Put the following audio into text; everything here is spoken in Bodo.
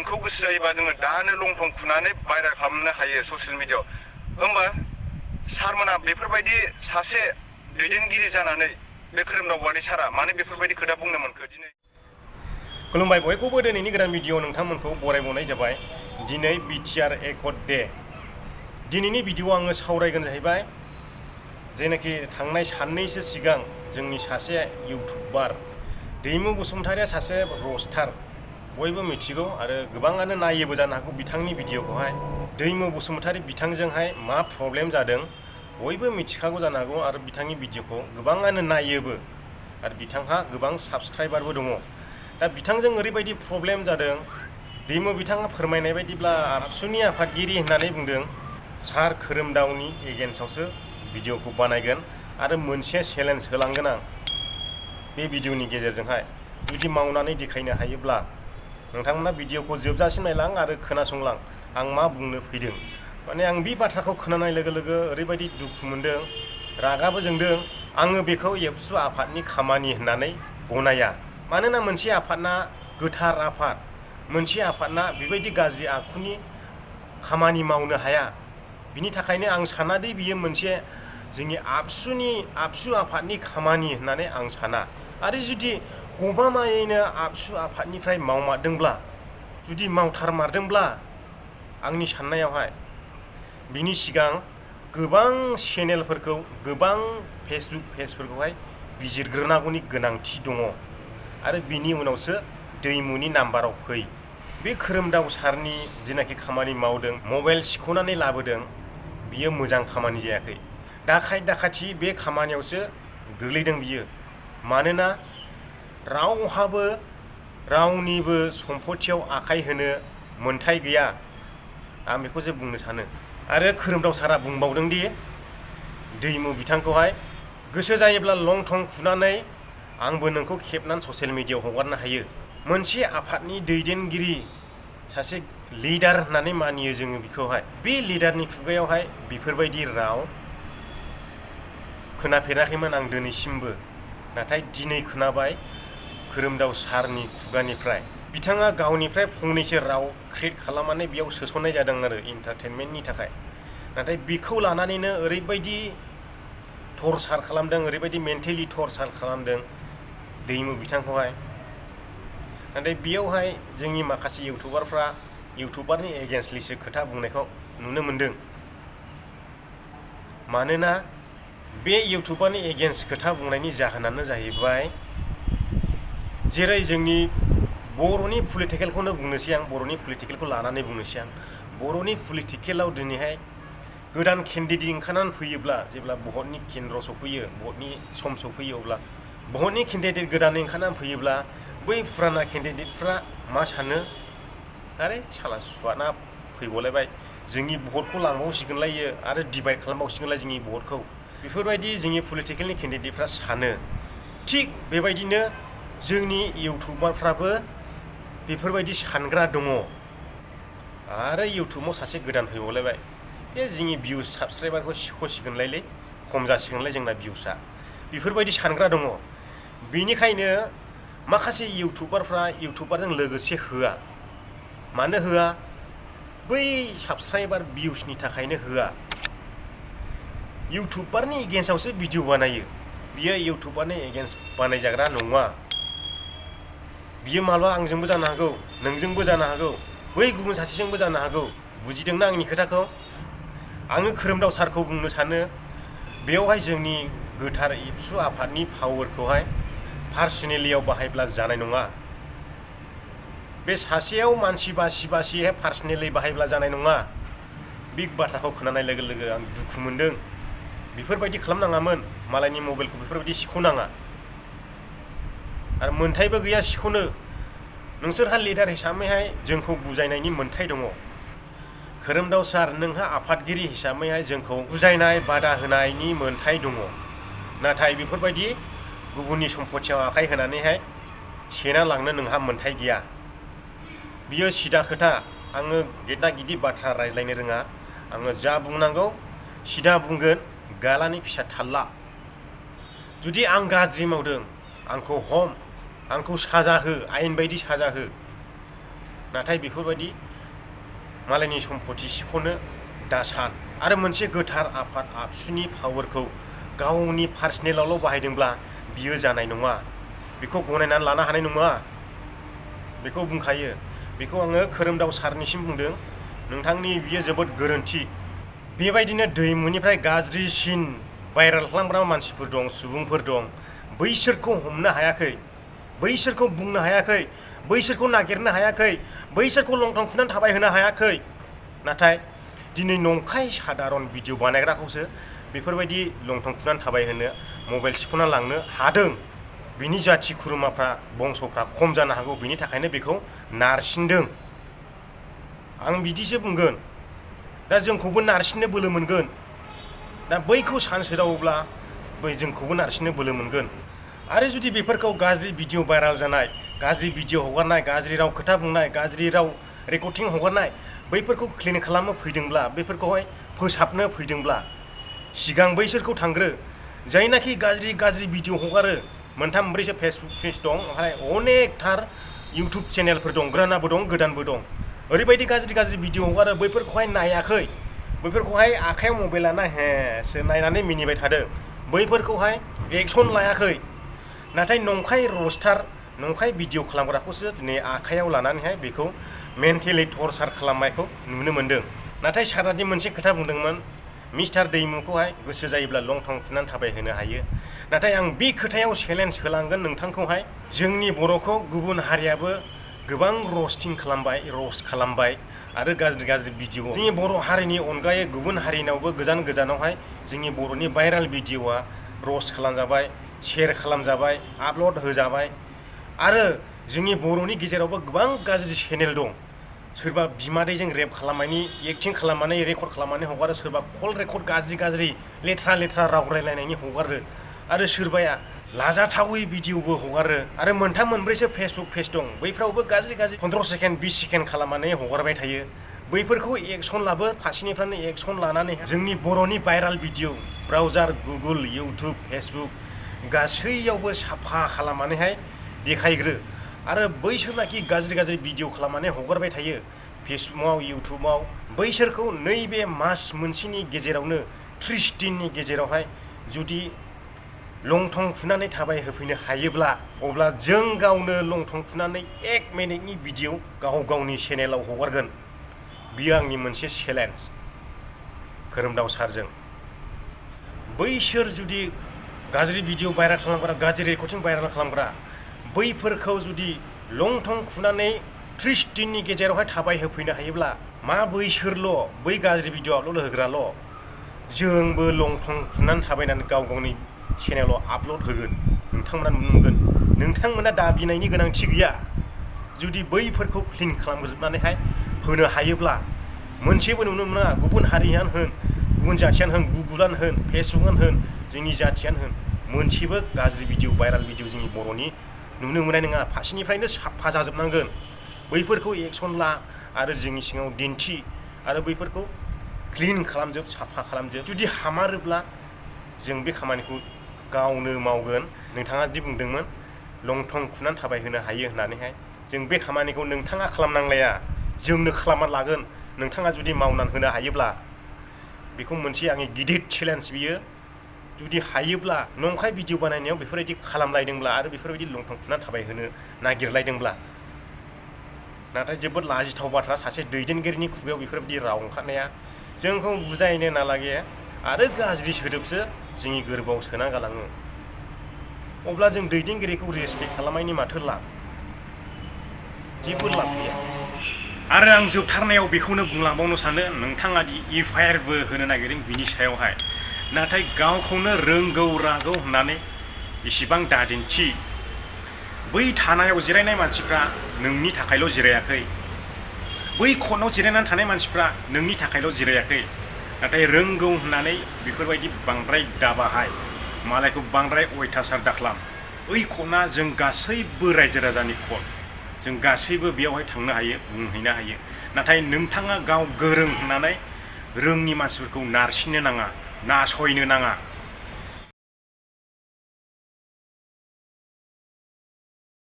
नोंखौ गोसो जायोबा जोङो दानो लंथं खुनानै भाइरेल खालामनो हायो ससियेल मिडियाआव। होमबा सारमोना बेफोरबायदि सासे दैदेनगिरि जानानै बे खोरोमदाव औवारि सारा मानो बेफोरबायदि खोथा बुंनो मोनखो दिनै? खुलुमबाय बयखौबो दिनैनि गोदान भिडिअ नोंथांमोनखौ बरायबावनाय जाबाय। दिनै बिटिआर एकर्ड डे। दिनैनि भिडिअ आङो सावरायगोन जाहैबाय जेनाखि थांनाय साननैसो सिगां जोंनि सासे इउटुबार दैमु बसुमतारिया सासे रस्टार, बयबो मिथिगौ आरो गोबाङानो नायोबो जानो हागौ बिथांनि भिडिअखौहाय। दैमु बसुमतारि बिथांजोंहाय मा प्रब्लेम जादों बयबो मिथिखागौ जानो हागौ आरो बिथांनि भिडिअखौ गोबाङानो नायोबो आरो बिथांहा गोबां साबस्क्राइबारबो दङ। दा बिथांजों ओरैबायदि प्रब्लेम जादों, दैमु बिथाङा फोरमायनाय बायदिब्ला आबसुनि आफादगिरि होननानै बुंदों। सार खोरोमदावनि एगेन्स्टआवसो भिडिअखौ बानायगोन आरो मोनसे चेलेन्ज होलांगोन आं बे भिडिअनि गेजेरजोंहाय। जुदि मावनानै देखायनो हायोब्ला नोंथांमोना भिडिअखौ जोबजासिम नायलां आरो खोनासंलां आं मा बुंनो फैदों। माने आं बे बाथ्राखौ खोनानाय लोगो लोगो ओरैबायदि दुखु मोनदों, रागाबो जोंदों। आङो बेखौ एबसु आफादनि खामानि होननानै गनाया। मानोना मोनसे आफादना गोथार आफाद, मोनसे आफादना बेबायदि गाज्रि आखुनि खामानि मावनो हाया। बिनि थाखायनो आं सानादि बियो मोनसे जोंनि आबसु आफादनि खामानि होननानै आं साना। आरो जुदि गमामायैनो आबसु आफादनिफ्राय मावमारदोंब्ला, जुदि मावथारमारदोंब्ला आंनि साननायावहाय बिनि सिगां गोबां चेनेलफोरखौ, गोबां फेसबुक पेजफोरखौहाय बिजिरग्रोनांगौनि गोनांथि दङ आरो बिनि उनावसो दैमुनि नाम्बाराव फै। बे खोरोमदाव सारनि जेनाखि खामानि मावदों, मबाइल सिख'नानै लाबोदों, बियो मोजां खामानि जायाखै। दाखाय दाखाथि बे खामानियावसो गोग्लैदों बियो। मानोना रावहाबो रावनिबो सम्पथियाव आखाइ होनो मोन्थाय गैया, आं बेखौसो बुंनो सानो। आरो खोरोमदाव सारा बुंबावदों दि दैमु बिथांखौहाय गोसो जायोब्ला लंथं खुनानै आंबो नोंखौ खेबनानै ससियेल मिडियाआव हगारनो हायो। मोनसे आफादनि दैदेनगिरि, सासे लिडार होननानै मानियो जोङो बिखौहाय। बे लिडारनि खुगायावहाय बेफोरबायदि राव खोनाफेराखैमोन आं दिनैसिमबो, नाथाय दिनै खोनाबाय खोरोमदाव सारनि खुगानिफ्राय। बिथाङा गावनिफ्राय फंनैसो राव क्रिएट खालामनानै बेयाव सोसननाय जादों आरो एन्टारटेनमेन्टनि थाखाय। नाथाय बेखौ लानानैनो ओरैबायदि टर्चार खालामदों, ओरैबायदि मेन्टेलि टर्चार खालामदों दैमु बिथांखौहाय। नाथाय बेयावहाय जोंनि माखासे इउटुबारनि एगेन्स्टलिसो खोथा बुंनायखौ नुनो मोनदों। मानोना बे इउटुबारनि एगेन्स्ट खोथा बुंनायनि जाहोनानो जाहैबाय, जेरै जोंनि बर'नि पलिटिकेलखौनो बुंनोसै आं, बर'नि पलिटिकेलखौ लानानै बुंनोसै आं। बर'नि पलिटिकेलाव दिनैहाय गोदान केन्डिडेट ओंखारनानै फैयोब्ला, जेब्ला भटनि केन्द्र सफैयो, भटनि सम सफैयो, अब्ला भटनि केन्डिडेट गोदानै ओंखारनानै फैयोब्ला बै फुराना केन्डिडेटफ्रा मा सानो, आरे साला सुवाना फैबावलायबाय, जोंनि भटखौ लांबावसिगोनलायो आरो डिभाइड खालामबावसिगोनलाय जोंनि भटखौ, बेफोरबायदि जोंनि पलिटिकेलनि केन्डिडेटफ्रा सानो। थिग बेबायदिनो जोंनि इउटुबारफ्राबो बेफोरबायदि सानग्रा दङ। आरो इउटुबाव सासे गोदान फैबावलायबाय, बे जोंनि भिउस साबस्क्राइबारखौ सिख'सिगोनलायलै, खम जासिगोनलाय जोंना भिउसआ, बेफोरबायदि सानग्रा दङ। बेनिखायनो माखासे इउटुबारजों लोगोसे होआ। मानो होआ? बै साबस्क्राइबार भिउसनि थाखायनो होआ। इउटुबारनि एगेन्स्टआवसो भिडिअ बानायो। बियो इउटुबारनि एगेन्स्ट बानायजाग्रा नङा। बियो माब्ला आंजोंबो जानो हागौ, नोंजोंबो जानो हागौ, बै गुबुन सासेजोंबो जानो हागौ। बुजिदोंना आंनि खोथाखौ? आङो खोरोमदाव सारखौ बुंनो सानो, बेयावहाय जोंनि गोथार एबसु आफादनि पावारखौहाय पार्सनेलियाव बाहायब्ला जानाय नङा। बे सासेयाव मानसि बासिहाय पार्सनेलि बाहायब्ला जानाय नङा। बे बाथ्राखौ खोनानाय लोगो लोगो आं दुखु मोनदों। बेफोरबायदि खालामनाङामोन, मालायनि मबाइलखौ बेफोरबायदि सिख'नाङा। आरो मोन्थायबो गैया सिख'नो। नोंसोरहा लिडार हिसाबैहाय जोंखौ बुजायनायनि मोन्थाय दङ। खोरोमदाव सार, नोंहा आफादगिरि हिसाबैहाय जोंखौ बुजायनाय, बादा होनायनि मोन्थाय दङ। नाथाय बेफोरबायदि गुबुननि सम्पथियाव आखाइ होनानैहाय सेना लांनो नोंहा मोन्थाय गैया। बियो सिदा खोथा। आङो गेदा गिदि बाथ्रा रायज्लायनो रोङा। आङो जा बुंनांगौ सिदा बुंगोन, गालानि फिसा थाल्ला। जुदि आं गाज्रि मावदों, आंखौ हम, आंखौ साजा हो, आयेन बायदि साजा हो। नाथाय बेफोरबायदि मालायनि सम्पति सिख'नो दा सान आरो मोनसे गोथार आफाद आबसुनि पावारखौ गावनि पार्सनेलावल' बाहायदोंब्ला बियो जानाय नङा, बेखौ गनायनानै लानो हानाय नङा, बेखौ बुंखायो। बेखौ आङो खोरोमदाव सारनिसिम बुंदों, नोंथांनि बियो जोबोद गोरोन्थि। बेबायदिनो दैमुनिफ्राय गाज्रिसिन भाइरेल खालामग्रा मानसिफोर दं, सुबुंफोर दं, बैसोरखौ हमनो हायाखै, बैसोरखौ बुंनो हायाखै, बैसोरखौ नागिरनो हायाखै, बैसोरखौ लंथं खुनानै थाबायहोनो हायाखै। नाथाय दिनै नंखाय साधारन भिडिअ बानायग्राखौसो बेफोरबायदि लंथं खुनानै थाबायहोनो, मबाइल सिख'ना लांनो हादों। बिनि जाथि खुरुमाफ्रा बंस'फ्रा खम जानो हागौ, बिनि थाखायनो बेखौ नारसिनदों। आं बिदिसो बुंगोन। दा जोंखौबो नारसिननो बोलो मोनगोन। दा बैखौ सानसोदावोब्ला बै जोंखौबो नारसिननो बोलो मोनगोन। आरो जुदि बेफोरखौ गाज्रि भिडिअ भाइराल जानाय, गाज्रि भिडिअ हगारनाय, गाज्रि राव खोथा बुंनाय, गाज्रि राव रेकर्डिं हगारनाय, बैफोरखौ क्लिन खालामनो फैदोंब्ला, बैफोरखौहाय फोसाबनो फैदोंब्ला सिगां बैसोरखौ थांग्रो। जायनाखि गाज्रि गाज्रि भिडिअ हगारो, मोनथाम मोनब्रैसो फेसबुक पेज दं, ओमफ्राय अनेकथार इउटुब चेनेलफोर दं, गोरानाबो दं, गोदानबो दं। ओरैबायदि गाज्रि गाज्रि भिडिअ हगारो, बैफोरखौहाय नायाखै, बैफोरखौहाय आखायाव मबाइल लाना हेसो नायनानै मिनिबाय थादों, बैफोरखौहाय एक्सन लायाखै। नाथाय नंखाय रस्टार, नंखाय भिडिअ खालामग्राखौसो दिनै आखायाव लानानैहाय बेखौ मेन्टेलि टर्चार खालामनायखौ नुनो मोनदों। नाथाय सारादि मोनसे खोथा बुंदोंमोन, मिस्टार दैमुखौहाय गोसो जायोब्ला लंथं खुनानै थाबायहोनो हायो। नाथाय आं बे खोथायाव चेलेन्ज होलांगोन नोंथांखौहाय, जोंनि बर'खौ गुबुन हारियाबो गोबां रस्टिं खालामबाय, रस्ट खालामबाय आरो गाज्रि गाज्रि भिडिअ। जोंनि बर' हारिनि अनगायै गुबुन हारिनावबो गोजान गोजानावहाय जोंनि बर'नि भाइराल भिडिअआ रस्ट खालामजाबाय, शेयार खालामजाबाय, आपल'ड होजाबाय। आरो जोंनि बर'नि गेजेरावबो गोबां गाज्रि चेनेल दं। सोरबा बिमादैजों रेप खालामनायनि एक्टिं खालामनानै रेकर्ड खालामनानै हगारो, सोरबा कल रेकर्ड गाज्रि गाज्रि लेथ्रा लेथ्रा राव रायलायनायनि हगारो, आरो सोरबाया लाजाथावै भिडिअबो हगारो। आरो मोनथाम मोनब्रैसो फेसबुक पेज दं, बैफ्रावबो गाज्रि गाज्रि 15 सेकेन्ड 20 सेकेन्ड खालामनानै हगारबाय थायो। बैफोरखौ एक्सन लाबो, फारसेनिफ्रायनो एक्सन लानानै जोंनि बर'नि viral video browser, Google, YouTube, Facebook गासैयावबो साफा खालामनानैहाय देखायग्रो। आरो बैसोरनाखि गाज्रि गाज्रि भिडिअ खालामनानै हगारबाय थायो फेसबुकआव, इउटुबाव, बैसोरखौ नैबे मास मोनसेनि गेजेरावनो 30 दिननि गेजेरावहाय जुदि लंथं खुनानै थाबाय होफैनो हायोब्ला, अब्ला जों गावनो लंथं खुनानै 1 मिनिटनि भिडिअ गाव गावनि चेनेलाव हगारगोन। बियो आंनि मोनसे चेलेन्ज खोरोमदाव सारजों। बैसोर जुदि गाज्रि भिडिअ भाइराल खालामग्रा, गाज्रि रेकर्डिं भाइराल खालामग्रा, बैफोरखौ जुदि लंथं खुनानै 30 दिननि गेजेरावहाय थाबाय होफैनो हायोब्ला, मा बैसोरल' बै गाज्रि भिडिअ आपल'ड होग्राल', जोंबो लंथं खुनानै थाबायनानै गाव गावनि चेनेलाव आपल'ड होगोन। नोंथांमोना नुनो मोनगोन। नोंथांमोना दाबिनायनि गोनांथि गैया। जुदि बैफोरखौ क्लिन खालामजोबनानैहाय होनो हायोब्ला, मोनसेबो नुनो मोना, गुबुन हारियानो होन, गुबुन जाथियानो होन, गुगोलानो होन, फेसबुकआनो होन, जोंनि जाथियानो होन, मोनसेबो गाज्रि भिडिअ भाइराल भिडिअ जोंनि बर'नि नुनो मोननाय नङा। फारसेनिफ्रायनो साफा जाजोबनांगोन। बैफोरखौ एक्सन ला आरो जोंनि सिगाङाव दिन्थि, आरो बैफोरखौ क्लिन खालामजोब, साफा खालामजोब। जुदि हामारोब्ला जों बे खामानिखौ गावनो मावगोन। नोंथाङा दि बुंदोंमोन लंथं खुनानै थाबायहोनो हायो होननानैहाय, जों बे खामानिखौ नोंथाङा खालामनांलाया, जोंनो खालामना लागोन। नोंथाङा जुदि मावनानै होनो हायोब्ला, बेखौ मोनसे आंनि गिदिर चेलेन्ज बियो। जुदि हायोब्ला, नंखाय भिडिअ बानायनायाव बेफोरबायदि खालामलायदोंब्ला आरो बेफोरबायदि लंथं खुनानै थाबायहोनो नागिरलायदोंब्ला, नाथाय जोबोद लाजिथाव बाथ्रा सासे दैदेनगिरिनि खुगायाव बेफोरबायदि राव ओंखारनाया। जोंखौ बुजायनो नालागे आरो गाज्रि सोदोबसो जोंनि गोरबोआव सोना गालाङो। अब्ला जों दैदेनगिरिखौ रेसपेक्ट खालामनायनि माथो लाब? जेबो लाब गैया। आरो आं जोबथारनायाव बेखौनो बुंलांबावनो सानो, नोंथाङा दि एफआइआरबो होनो नागिरदों बिनि सायावहाय, नाथाय गावखौनो रोंगौ रागौ होननानै इसिबां दादिन्थि। बै थानायाव जिरायनाय मानसिफ्रा नोंनि थाखायल' जिरायाखै, बै कर्टआव जिरायनानै थानाय मानसिफ्रा नोंनि थाखायल' जिरायाखै। नाथाय रोंगौ होननानै बेफोरबायदि बांद्राय दाबाहाय, मालायखौ बांद्राय अयथासार दाखालाम। ओइ कर्टआ जों गासैबो रायजो राजानि कर्ट, जों गासैबो बेयावहाय थांनो हायो, बुंहैनो हायो। नाथाय नोंथाङा गाव गोरों होननानै रोङि मानसिफोरखौ नारसिननो नाङा, नासयनो नाङा।